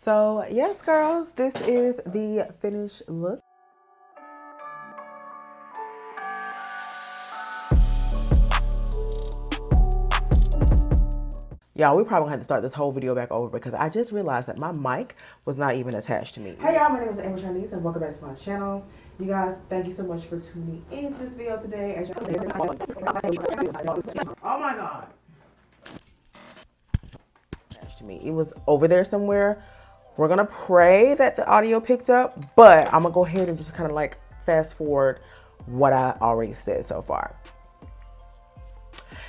So yes, girls, this is the finished look. Y'all, we probably had to start this whole video back over because I just realized that my mic was not even attached to me. Hey y'all, my name is AmberSharniece and welcome back to my channel. You guys, thank you so much for tuning into this video today. Oh my God. Attached to me. It was over there somewhere. We're gonna pray that the audio picked up, but I'm gonna go ahead and just kind of like fast forward what I already said so far.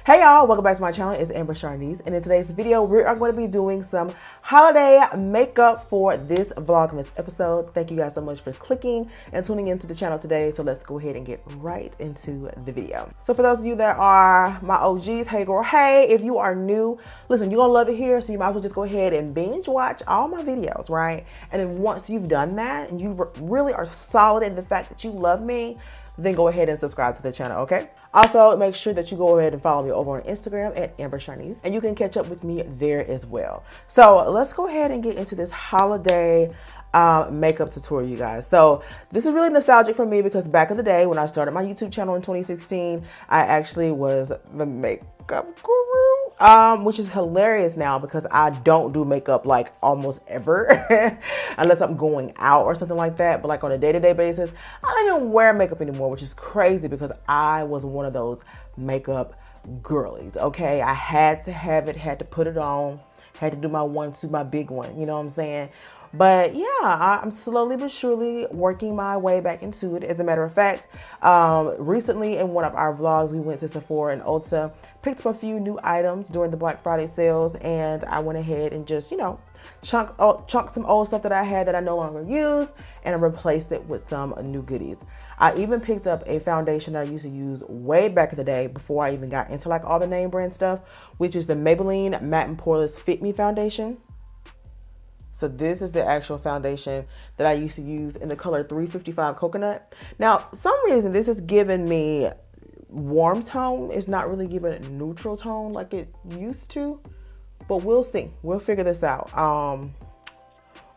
Hey y'all, welcome back to my channel. It's AmberSharniece, and in today's video we are going to be doing some holiday makeup for this Vlogmas episode. Thank you guys so much for clicking and tuning into the channel today. So let's go ahead and get right into the video. So for those of you that are my OGs, hey girl, hey. If you are new, listen, you're gonna love it here, so you might as well just go ahead and binge watch all my videos, right? And then once you've done that and you really are solid in the fact that you love me, then go ahead and subscribe to the channel, okay? Also, make sure that you go ahead and follow me over on Instagram at AmberSharniece, and you can catch up with me there as well. So let's go ahead and get into this holiday makeup tutorial, you guys. So this is really nostalgic for me because back in the day when I started my YouTube channel in 2016, I actually was the makeup guru, which is hilarious now because I don't do makeup like almost ever unless I'm going out or something like that. But like on a day-to-day basis, I don't even wear makeup anymore, which is crazy because I was one of those makeup girlies. Okay, I had to have it, had to put it on, had to do my one-two, my big one, you know what I'm saying? But yeah, I'm slowly but surely working my way back into it. As a matter of fact, recently in one of our vlogs, we went to Sephora and Ulta, picked up a few new items during the Black Friday sales, and I went ahead and just, you know, chunk some old stuff that I had that I no longer use, and I replaced it with some new goodies. I even picked up a foundation that I used to use way back in the day before I even got into like all the name brand stuff, which is the Maybelline Matte and Poreless Fit Me foundation. So this is the actual foundation that I used to use in the color 355 Coconut. Now, for some reason, this is giving me warm tone. It's not really giving a neutral tone like it used to, but we'll see. We'll figure this out.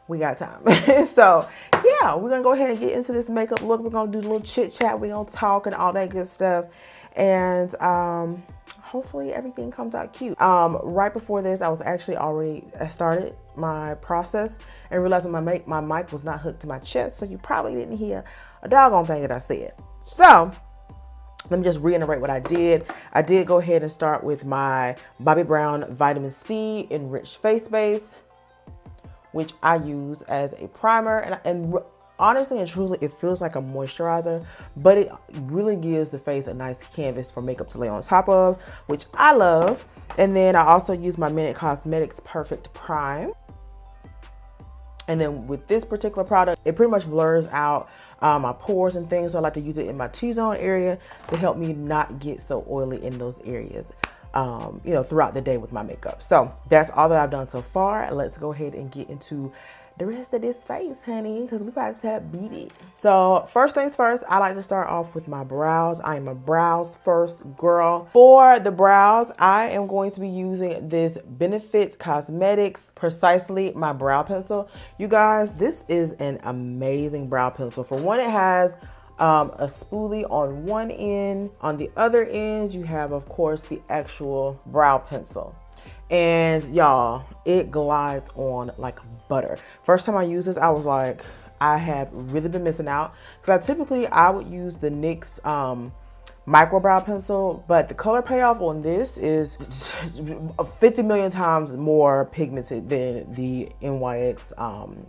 We got time. So yeah, we're gonna go ahead and get into this makeup look. We're gonna do a little chit chat. We're gonna talk and all that good stuff. And hopefully everything comes out cute. Right before this, I started my process and realized my mic was not hooked to my chest, so you probably didn't hear a doggone thing that I said. So let me just reiterate what I did. I did go ahead and start with my Bobbi Brown Vitamin C Enriched Face Base, which I use as a primer, and honestly and truly, it feels like a moisturizer, but it really gives the face a nice canvas for makeup to lay on top of, which I love. And then I also use my Minute Cosmetics Perfect Prime. And then with this particular product, it pretty much blurs out my pores and things. So I like to use it in my T-zone area to help me not get so oily in those areas, you know, throughout the day with my makeup. So that's all that I've done so far. Let's go ahead and get into the rest of this face, honey, because we about to have beat it. So first things first, I like to start off with my brows. I am a brows first girl. For the brows, I am going to be using this Benefits Cosmetics Precisely My Brow Pencil. You guys, this is an amazing brow pencil. For one, it has a spoolie on one end. On the other end, you have, of course, the actual brow pencil. And y'all, it glides on like butter. First time I used this, I was like, I have really been missing out. Because I would use the NYX micro brow pencil, but the color payoff on this is 50 million times more pigmented than the NYX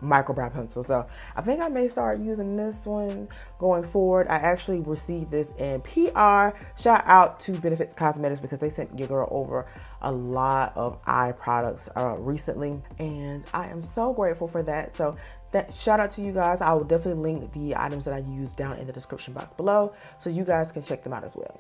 micro brow pencil. So I think I may start using this one going forward. I actually received this in PR. Shout out to Benefits Cosmetics because they sent your girl over a lot of eye products recently, and I am so grateful for that. So that shout out to you guys. I will definitely link the items that I use down in the description box below so you guys can check them out as well.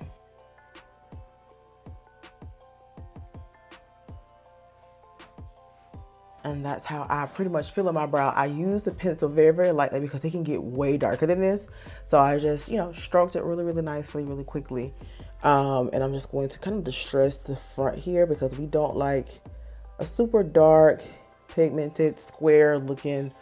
And that's how I pretty much fill in my brow. I use the pencil very, very lightly because it can get way darker than this. So I just, you know, stroked it really, really nicely, really quickly. And I'm just going to kind of distress the front here because we don't like a super dark pigmented, square looking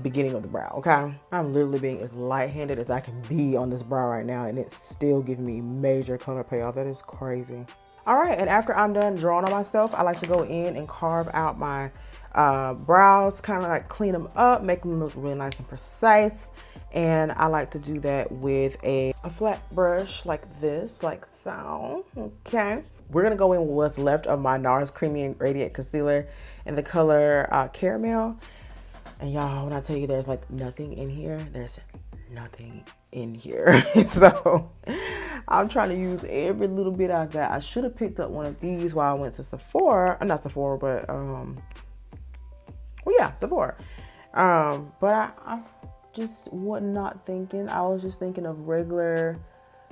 beginning of the brow. Okay, I'm literally being as light-handed as I can be on this brow right now, and it's still giving me major color payoff. That is crazy. All right, and after I'm done drawing on myself, I like to go in and carve out my brows, kind of like clean them up, make them look really nice and precise. And I like to do that with a flat brush like this, like so. Okay, we're gonna go in with what's left of my NARS Creamy and Radiant Concealer in the color Caramel. And y'all, when I tell you there's like nothing in here, there's nothing in here. So I'm trying to use every little bit I got. I should have picked up one of these while I went to Sephora. Not Sephora, but well, yeah, Sephora. But I just was not thinking. I was just thinking of regular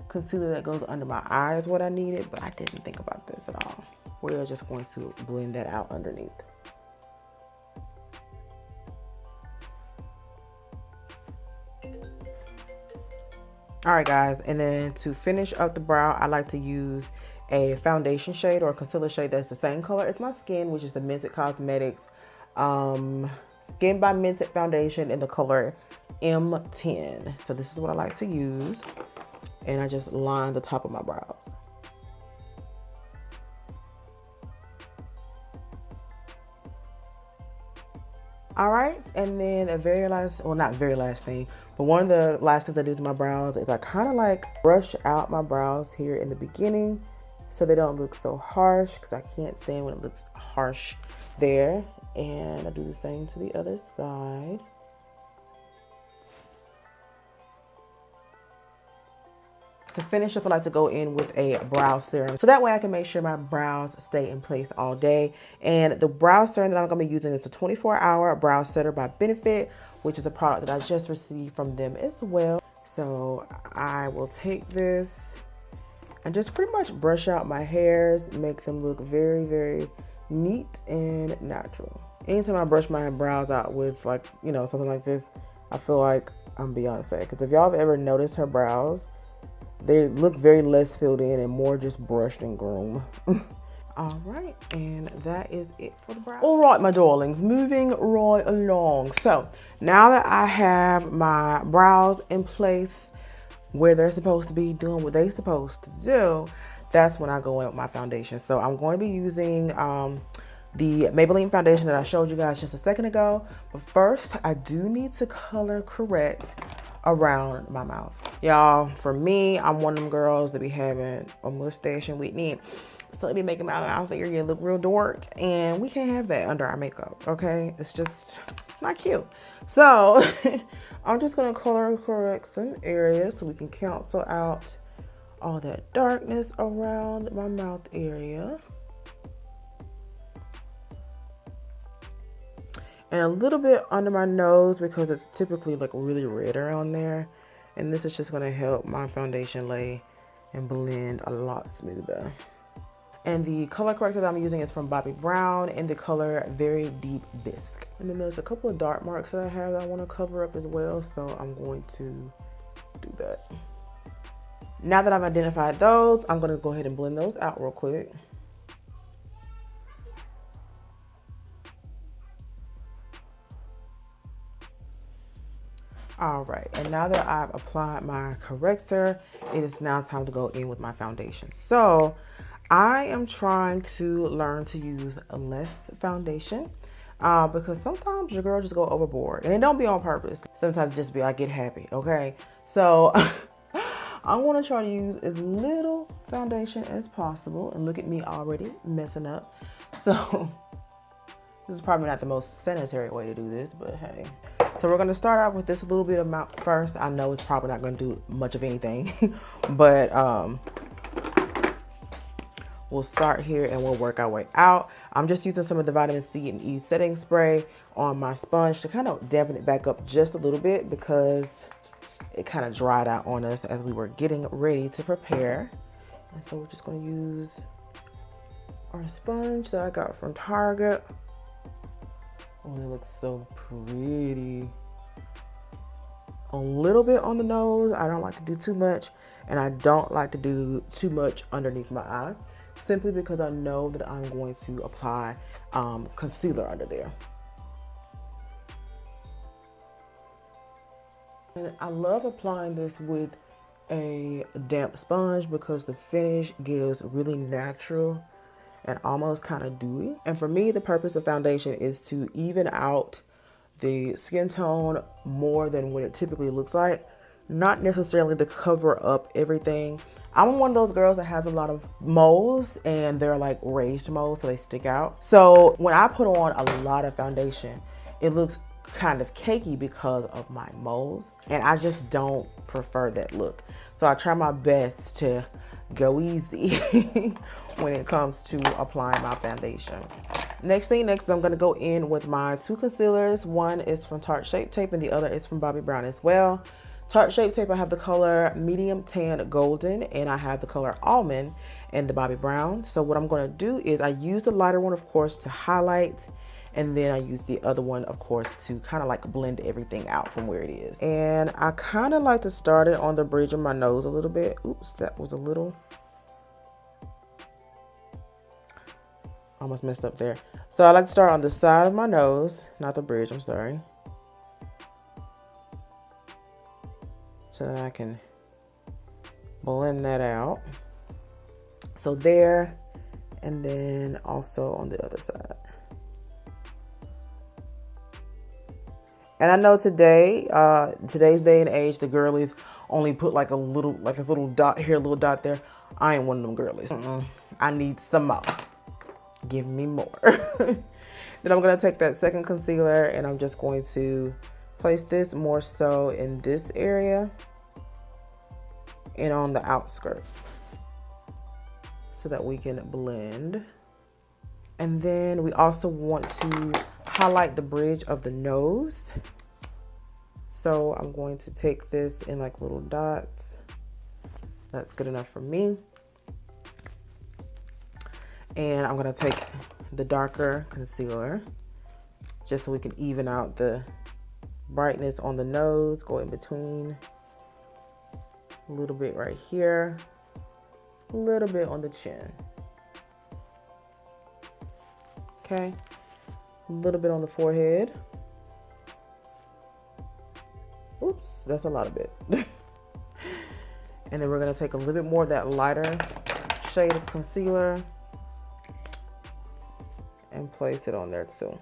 concealer that goes under my eyes, what I needed, but I didn't think about this at all. We're just going to blend that out underneath. All right, guys, and then to finish up the brow, I like to use a foundation shade or a concealer shade that's the same color as my skin, which is the Mented Cosmetics Skin by Mented foundation in the color M10. So this is what I like to use, and I just line the top of my brows. All right, and then the very last, well, not very last thing, but one of the last things I do to my brows is I kind of like brush out my brows here in the beginning so they don't look so harsh, because I can't stand when it looks harsh there. And I do the same to the other side. To finish up, I like to go in with a brow serum, so that way I can make sure my brows stay in place all day. And the brow serum that I'm going to be using is a 24-hour brow setter by Benefit, which is a product that I just received from them as well. So I will take this and just pretty much brush out my hairs, make them look very, very neat and natural. Anytime I brush my brows out with, like, you know, something like this, I feel like I'm Beyonce. Because if y'all have ever noticed her brows, they look very less filled in and more just brushed and groomed. All right, and that is it for the brow. All right, my darlings, moving right along. So now that I have my brows in place where they're supposed to be, doing what they're supposed to do, that's when I go in with my foundation. So I'm going to be using the Maybelline foundation that I showed you guys just a second ago. But first, I do need to color correct around my mouth. Y'all, for me, I'm one of them girls that be having a mustache and Whitney. So it be making my mouth area look real dark. And we can't have that under our makeup, okay? It's just not cute. So I'm just going to color correct some areas so we can cancel out all that darkness around my mouth area. And a little bit under my nose because it's typically like really red around there. And this is just going to help my foundation lay and blend a lot smoother. And the color corrector that I'm using is from Bobbi Brown in the color Very Deep Bisque. And then there's a couple of dark marks that I have that I want to cover up as well. So I'm going to do that. Now that I've identified those, I'm going to go ahead and blend those out real quick. All right, and now that I've applied my corrector, it is now time to go in with my foundation. So I am trying to learn to use less foundation because sometimes your girl just go overboard, and it don't be on purpose. Sometimes it just be like, get happy, okay? So I want to try to use as little foundation as possible, and look at me already messing up. So this is probably not the most sanitary way to do this, but hey. So we're going to start out with this little bit amount first. I know it's probably not going to do much of anything, but we'll start here and we'll work our way out. I'm just using some of the vitamin C and E setting spray on my sponge to kind of dampen it back up just a little bit because it kind of dried out on us as we were getting ready to prepare. And so we're just going to use our sponge that I got from Target. Oh, it looks so pretty. A little bit on the nose. I don't like to do too much, and I don't like to do too much underneath my eye, simply because I know that I'm going to apply concealer under there. And I love applying this with a damp sponge because the finish gives really natural and almost kind of dewy. And for me, the purpose of foundation is to even out the skin tone more than what it typically looks like, not necessarily to cover up everything. I'm one of those girls that has a lot of moles, and they're like raised moles, so they stick out. So when I put on a lot of foundation, it looks kind of cakey because of my moles, and I just don't prefer that look. So I try my best to go easy when it comes to applying my foundation. Next, I'm going to go in with my two concealers. One is from Tarte Shape Tape and the other is from Bobbi Brown as well. Tarte Shape Tape, I have the color Medium Tan Golden, and I have the color Almond in the Bobbi Brown. So what I'm going to do is I use the lighter one, of course, to highlight, and then I use the other one, of course, to kind of like blend everything out from where it is. And I kind of like to start it on the bridge of my nose a little bit. Oops, that was a little... almost messed up there. So I like to start on the side of my nose, not the bridge, I'm sorry. So that I can blend that out. So there, and then also on the other side. And I know today, today's day and age, the girlies only put like a little, like this little dot here, a little dot there. I ain't one of them girlies. I need some more. Give me more. Then I'm going to take that second concealer and I'm just going to place this more so in this area and on the outskirts so that we can blend. And then we also want to highlight the bridge of the nose. So I'm going to take this in like little dots. That's good enough for me. And I'm going to take the darker concealer just so we can even out the brightness on the nose, go in between. A little bit right here, a little bit on the chin. Okay, a little bit on the forehead. Oops, that's a lot of it. And then we're going to take a little bit more of that lighter shade of concealer and place it on there too,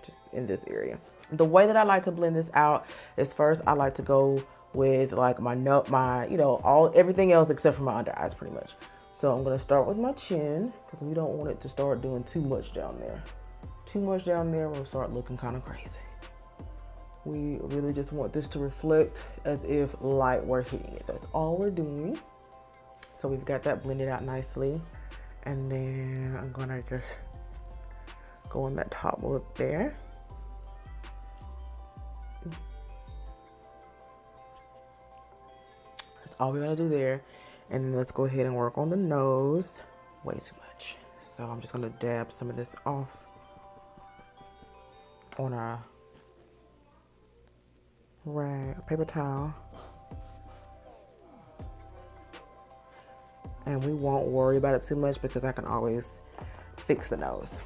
just in this area. The way that I like to blend this out is first I like to go with like my everything else except for my under eyes pretty much. So I'm gonna start with my chin because we don't want it to start doing too much down there. Too much down there will start looking kind of crazy. We really just want this to reflect as if light were hitting it. That's all we're doing. So we've got that blended out nicely. And then I'm gonna just go on that top lip there. That's all we're gonna do there. And then let's go ahead and work on the nose. Way too much. So I'm just gonna dab some of this off on a paper towel. And we won't worry about it too much because I can always fix the nose.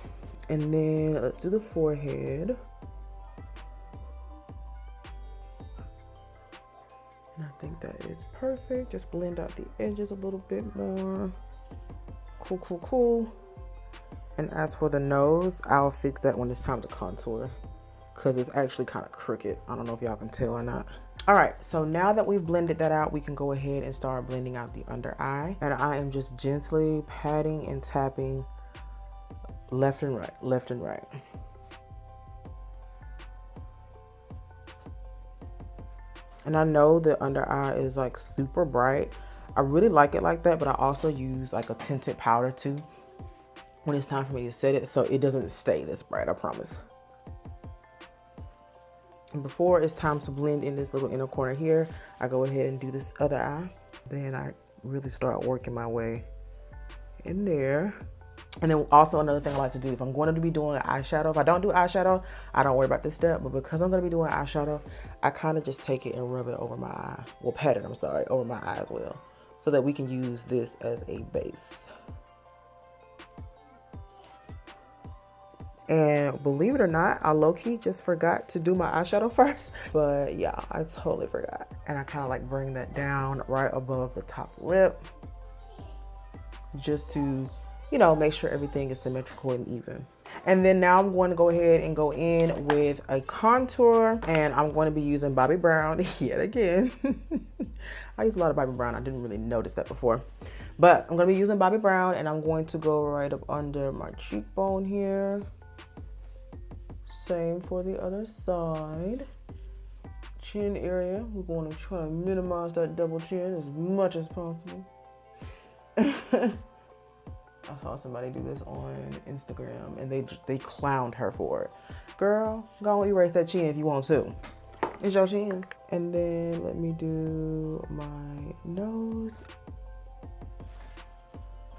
And then let's do the forehead. And I think that is perfect. Just blend out the edges a little bit more. Cool, cool, cool. And as for the nose, I'll fix that when it's time to contour because it's actually kind of crooked. I don't know if y'all can tell or not. All right, so now that we've blended that out, we can go ahead and start blending out the under eye. And I am just gently patting and tapping left and right, left and right. And I know the under eye is like super bright. I really like it like that, but I also use like a tinted powder too when it's time for me to set it so it doesn't stay this bright, I promise. And before it's time to blend in this little inner corner here, I go ahead and do this other eye. Then I really start working my way in there. And then also another thing I like to do, if I'm going to be doing eyeshadow, if I don't do eyeshadow, I don't worry about this step. But because I'm going to be doing eyeshadow, I kind of just take it and rub it over my eye. Well, pat it, I'm sorry, over my eye as well. So that we can use this as a base. And believe it or not, I low-key just forgot to do my eyeshadow first. But yeah, I totally forgot. And I kind of like bring that down right above the top lip, just to, you know, make sure everything is symmetrical and even. And then now I'm going to go ahead and go in with a contour, and I'm going to be using Bobbi Brown yet again. I use a lot of Bobbi Brown. I didn't really notice that before, but I'm going to be using Bobbi Brown, and I'm going to go right up under my cheekbone here. Same for the other side. Chin area, we're going to try to minimize that double chin as much as possible. I saw somebody do this on Instagram, and they clowned her for it. Girl, go erase that chin if you want to. It's your chin. And then let me do my nose.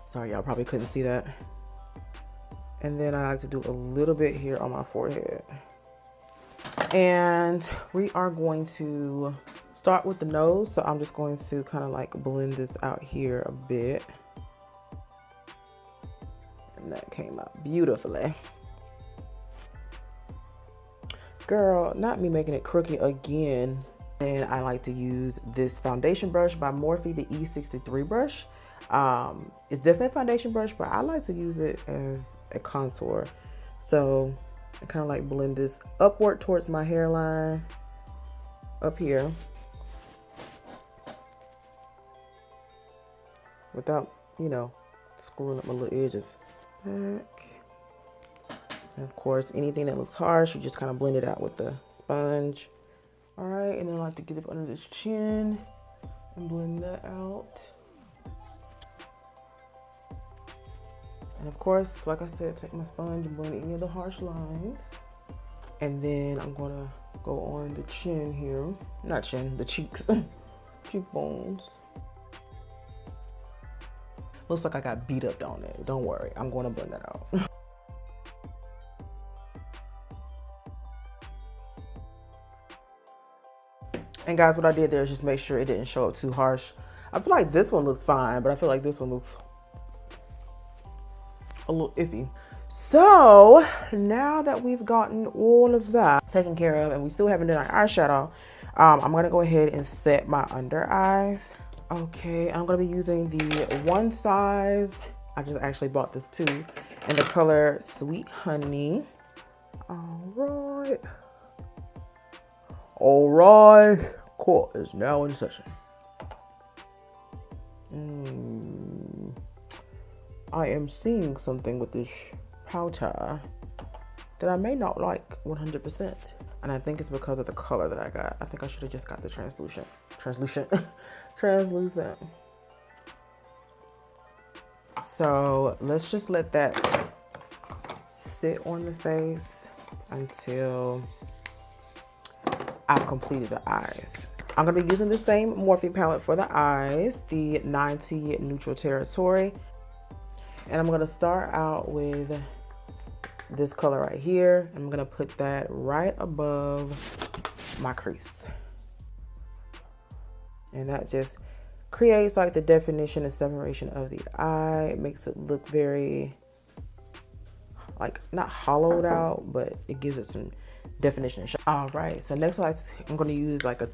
Sorry, y'all probably couldn't see that. And then I like to do a little bit here on my forehead. And we are going to start with the nose. So I'm just going to kind of like blend this out here a bit. And that came out beautifully. Girl, not me making it crooked again. And I like to use this foundation brush by Morphe, the E63 brush. It's definitely a foundation brush, but I like to use it as a contour. So I kind of like blend this upward towards my hairline up here without, you know, screwing up my little edges. Back. And of course, anything that looks harsh, you just kind of blend it out with the sponge. All right, and then I like to get up under this chin and blend that out. And of course, like I said, take my sponge and blend any of the harsh lines. And then I'm gonna go on the chin here. Not chin, the cheeks, cheekbones. Looks like I got beat up on it. Don't worry, I'm gonna blend that out. And guys, what I did there is just make sure it didn't show up too harsh. I feel like this one looks fine, but I feel like this one looks a little iffy. So now that we've gotten all of that taken care of and we still haven't done our eyeshadow, I'm gonna go ahead and set my under eyes. Okay, I'm gonna be using the one size. I just actually bought this too, in the color Sweet Honey. All right, court is now in session. I am seeing something with this powder that I may not like 100%. And I think it's because of the color that I got. I think I should have just got the translucent. So let's just let that sit on the face until I've completed the eyes. I'm gonna be using the same Morphe palette for the eyes, the 90 Neutral Territory. And I'm gonna start out with this color right here. I'm gonna put that right above my crease. And that just creates like the definition and separation of the eye. It makes it look very, like, not hollowed out, but it gives it some definition. All right, so next I'm gonna use like a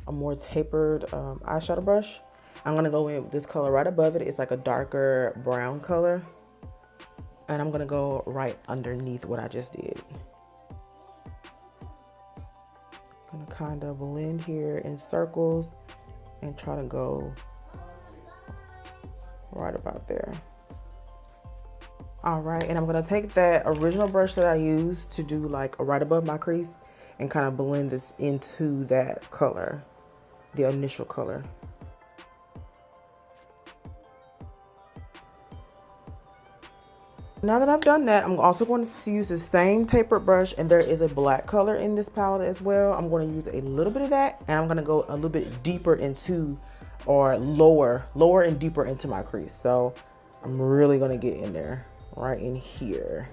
more tapered eyeshadow brush. I'm gonna go in with this color right above it. It's like a darker brown color. And I'm gonna go right underneath what I just did. Gonna kind of blend here in circles and try to go right about there. All right, and I'm gonna take that original brush that I used to do like right above my crease and kind of blend this into that color, the initial color. Now that I've done that, I'm also going to use the same tapered brush, and there is a black color in this palette as well. I'm going to use a little bit of that, and I'm going to go a little bit deeper into, or lower and deeper into my crease. So I'm really going to get in there, right in here.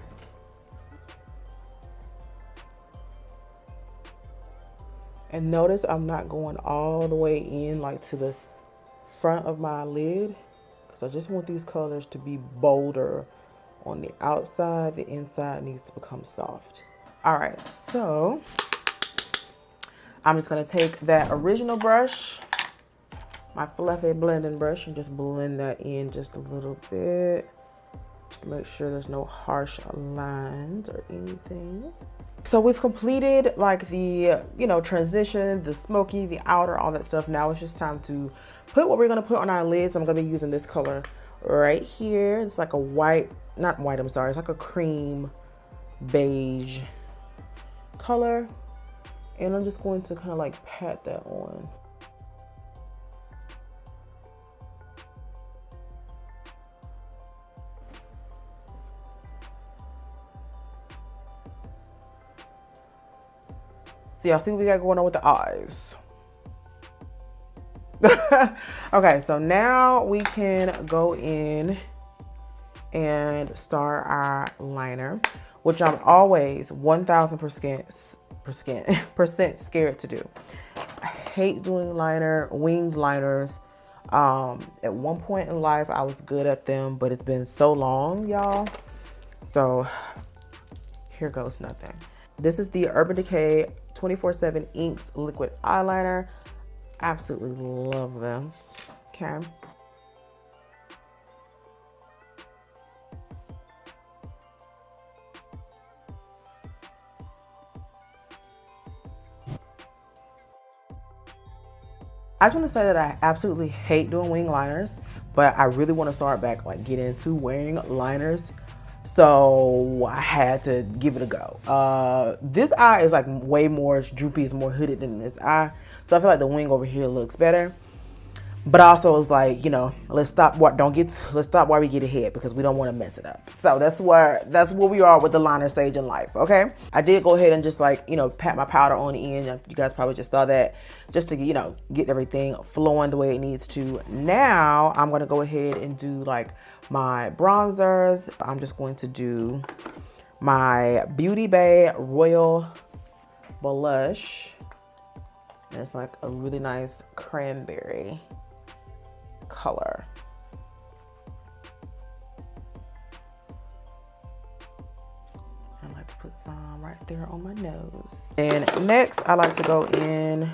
And notice I'm not going all the way in like to the front of my lid, because I just want these colors to be bolder on the outside. The inside needs to become soft. All right, so I'm just gonna take that original brush, my fluffy blending brush, and just blend that in just a little bit to make sure there's no harsh lines or anything. So we've completed like the, you know, transition, the smoky, the outer, all that stuff. Now it's just time to put what we're gonna put on our lids. I'm gonna be using this color right here. It's like a white, not white, I'm sorry. It's like a cream beige color. And I'm just going to kind of like pat that on. So y'all see what we got going on with the eyes. Okay, so now we can go in and start our liner, which I'm always 1000% scared to do. I hate doing winged liners. At one point in life, I was good at them, but it's been so long, y'all. So here goes nothing. This is the Urban Decay 24/7 Inks Liquid Eyeliner. Absolutely love this. Okay. I just want to say that I absolutely hate doing wing liners, but I really want to start back, like get into wearing liners. So I had to give it a go. This eye is like way more droopy, it's more hooded than this eye. So I feel like the wing over here looks better. But also it's like, you know, let's stop while we get ahead, because we don't want to mess it up. So that's where we are with the liner stage in life, okay? I did go ahead and just like, you know, pat my powder on the end. You guys probably just saw that, just to, you know, get everything flowing the way it needs to. Now I'm gonna go ahead and do like my bronzers. I'm just going to do my Beauty Bay Royal Blush. And it's like a really nice cranberry color. I like to put some right there on my nose. And next I like to go in,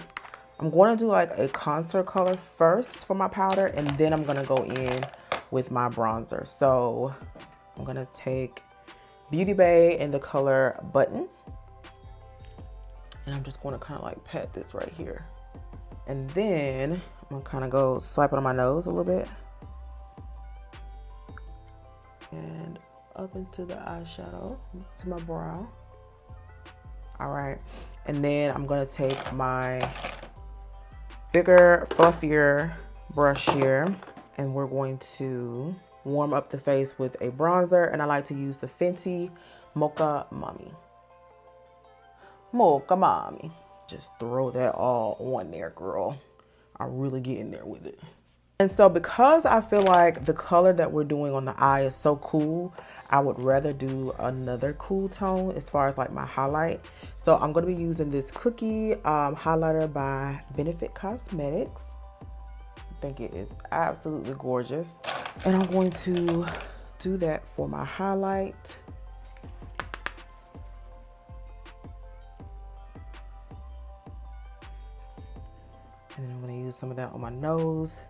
I'm going to do like a contour color first for my powder, and then I'm going to go in with my bronzer. So I'm going to take Beauty Bay in the color Button, and I'm just going to kind of like pat this right here. And then I'm gonna kind of go swipe it on my nose a little bit. And up into the eyeshadow, to my brow. All right, and then I'm gonna take my bigger, fluffier brush here, and we're going to warm up the face with a bronzer, and I like to use the Fenty Mocha Mommy. Mocha Mommy. Just throw that all on there, girl. I really get in there with it. And so because I feel like the color that we're doing on the eye is so cool, I would rather do another cool tone as far as like my highlight. So I'm going to be using this Cookie highlighter by Benefit Cosmetics. I think it is absolutely gorgeous. And I'm going to do that for my highlight. And then I'm going to use some of that on my nose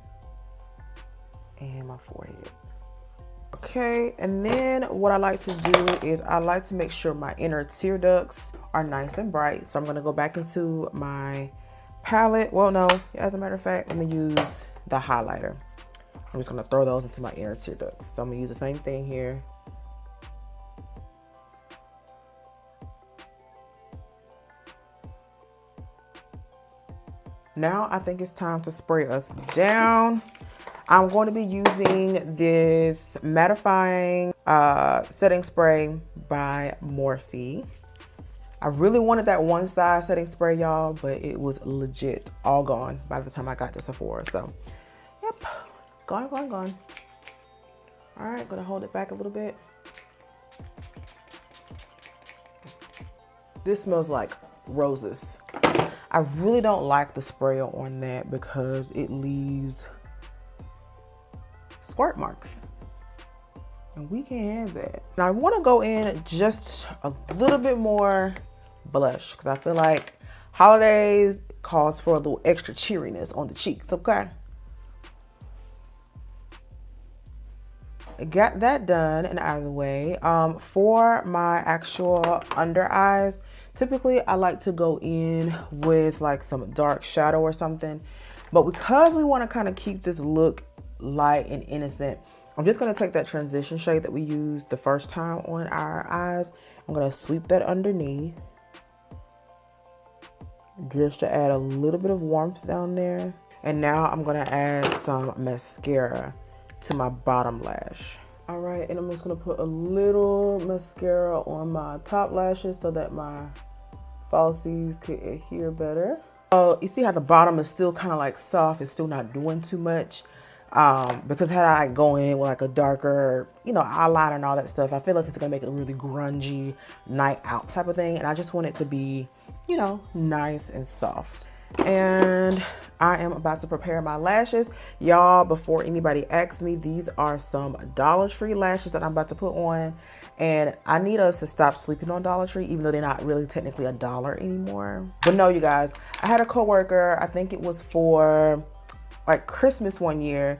and my forehead. Okay, and then what I like to do is I like to make sure my inner tear ducts are nice and bright. So I'm going to go back into my palette. Well, no, as a matter of fact, I'm going to use the highlighter. I'm just going to throw those into my inner tear ducts. So I'm going to use the same thing here. Now I think it's time to spray us down. I'm going to be using this mattifying setting spray by Morphe. I really wanted that one size setting spray, y'all, but it was legit all gone by the time I got to Sephora. So, yep, gone. All right, gonna hold it back a little bit. This smells like roses. I really don't like the spray on that because it leaves squirt marks. And we can have that. Now I want to go in just a little bit more blush because I feel like holidays calls for a little extra cheeriness on the cheeks, okay? Got that done and out of the way. For my actual under eyes, typically I like to go in with like some dark shadow or something. But because we want to kind of keep this look light and innocent, I'm just going to take that transition shade that we used the first time on our eyes. I'm going to sweep that underneath just to add a little bit of warmth down there. And now I'm going to add some mascara to my bottom lash. All right, and I'm just gonna put a little mascara on my top lashes so that my falsies could adhere better. Oh, you see how the bottom is still kind of like soft, it's still not doing too much. Because had I go in with like a darker, you know, eyeliner and all that stuff, I feel like it's gonna make it a really grungy night out type of thing. And I just want it to be, you know, nice and soft. And I am about to prepare my lashes. Y'all, before anybody asks me, these are some Dollar Tree lashes that I'm about to put on. And I need us to stop sleeping on Dollar Tree, even though they're not really technically $1 anymore. But no, you guys, I had a coworker, I think it was for like Christmas one year,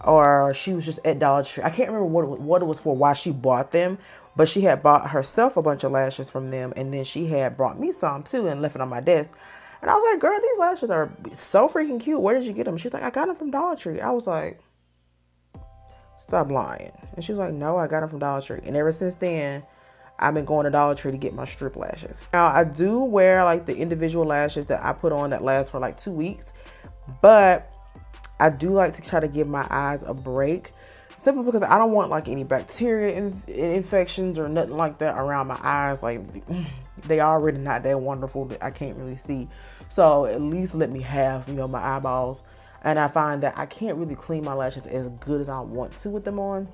or she was just at Dollar Tree. I can't remember what it was for, why she bought them. But she had bought herself a bunch of lashes from them. And then she had brought me some too and left it on my desk. And I was like, girl, these lashes are so freaking cute. Where did you get them? She's like, I got them from Dollar Tree. I was like, stop lying. And she was like, no, I got them from Dollar Tree. And ever since then, I've been going to Dollar Tree to get my strip lashes. Now, I do wear like the individual lashes that I put on that last for like 2 weeks. But I do like to try to give my eyes a break. Simply because I don't want like any bacteria infections or nothing like that around my eyes. Like, they already not that wonderful that I can't really see. So at least let me have, you know, my eyeballs. And I find that I can't really clean my lashes as good as I want to with them on.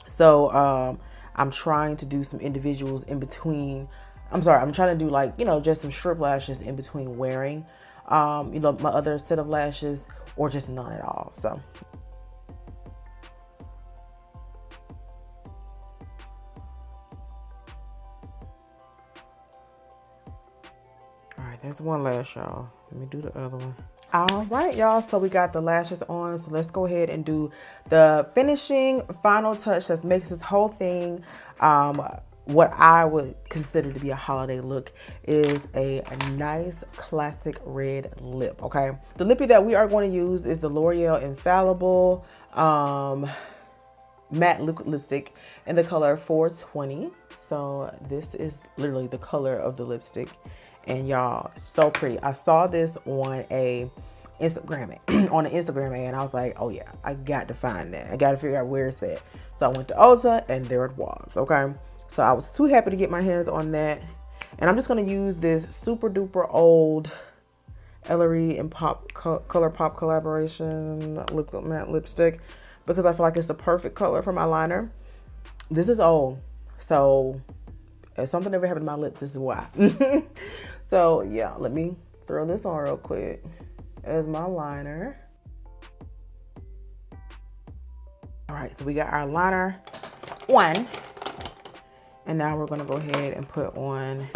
So I'm trying to do some individuals in between. I'm trying to do like, you know, just some strip lashes in between wearing, you know, my other set of lashes, or just none at all. So. There's one lash, y'all. Let me do the other one. All right, y'all. So we got the lashes on. So let's go ahead and do the finishing final touch that makes this whole thing what I would consider to be a holiday look is a nice classic red lip, okay? The lippy that we are going to use is the L'Oreal Infallible matte liquid lipstick in the color 420. So this is literally the color of the lipstick. And y'all, so pretty. I saw this on a Instagram ad. I was like, oh yeah, I got to find that. I got to figure out where it's at. So I went to Ulta and there it was, okay? So I was too happy to get my hands on that. And I'm just going to use this super duper old Ellery and Color Pop collaboration liquid matte lipstick because I feel like it's the perfect color for my liner. This is old, so if something ever happened to my lips, this is why. So yeah, let me throw this on real quick as my liner. All right, so we got our liner on. And now we're gonna go ahead and put on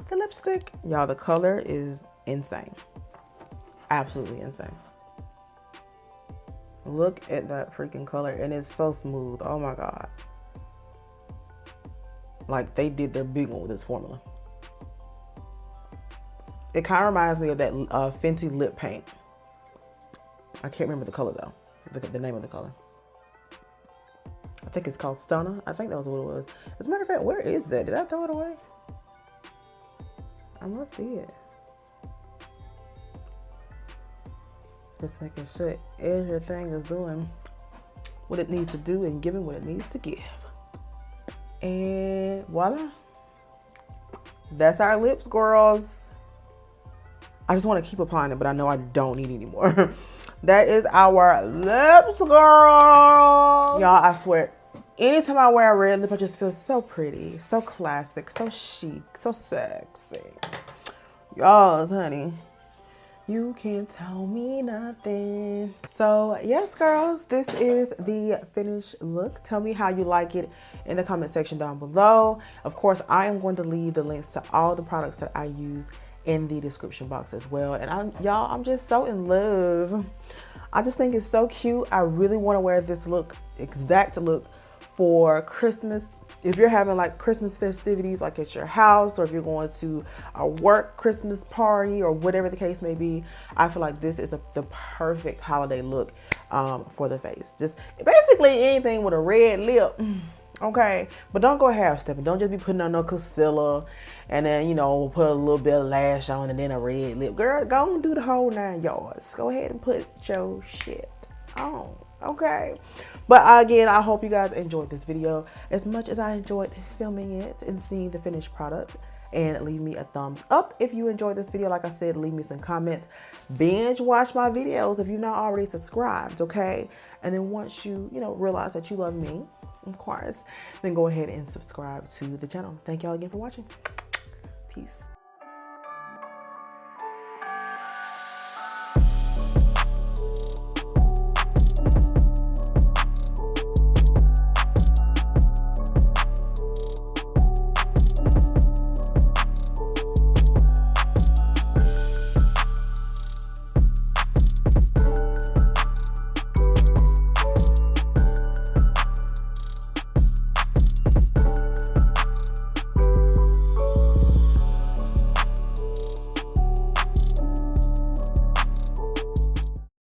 the lipstick. Y'all, the color is insane. Absolutely insane. Look at that freaking color, and it's so smooth. Oh my God. Like, they did their big one with this formula. It kind of reminds me of that Fenty lip paint. I can't remember the color though. The name of the color. I think it's called Stunner. I think that was what it was. As a matter of fact, where is that? Did I throw it away? I must did. Just making sure everything is doing what it needs to do and giving what it needs to give. And voila. That's our lips, girls. I just want to keep applying it, but I know I don't need any more. That is our lips, girl. Y'all, I swear, anytime I wear a red lip, I just feel so pretty, so classic, so chic, so sexy. Y'all, honey, You can't tell me nothing. So yes, girls, this is the finished look. Tell me how you like it in the comment section down below. Of course, I am going to leave the links to all the products that I use in the description box as well. And I'm just so in love. I just think it's so cute. I really want to wear this exact look for Christmas. If you're having like Christmas festivities like at your house, or if you're going to a work Christmas party or whatever the case may be, I feel like this is the perfect holiday look for the face. Just basically anything with a red lip. Okay, but don't go half stepping. Don't just be putting on no concealer and then, you know, put a little bit of lash on and then a red lip. Girl, go and do the whole 9 yards. Go ahead and put your shit on. Okay, but again, I hope you guys enjoyed this video as much as I enjoyed filming it and seeing the finished product. And leave me a thumbs up if you enjoyed this video. Like I said, leave me some comments. Binge watch my videos if you're not already subscribed, okay? And then once you realize that you love me, of course, then go ahead and subscribe to the channel. Thank y'all again for watching. Peace.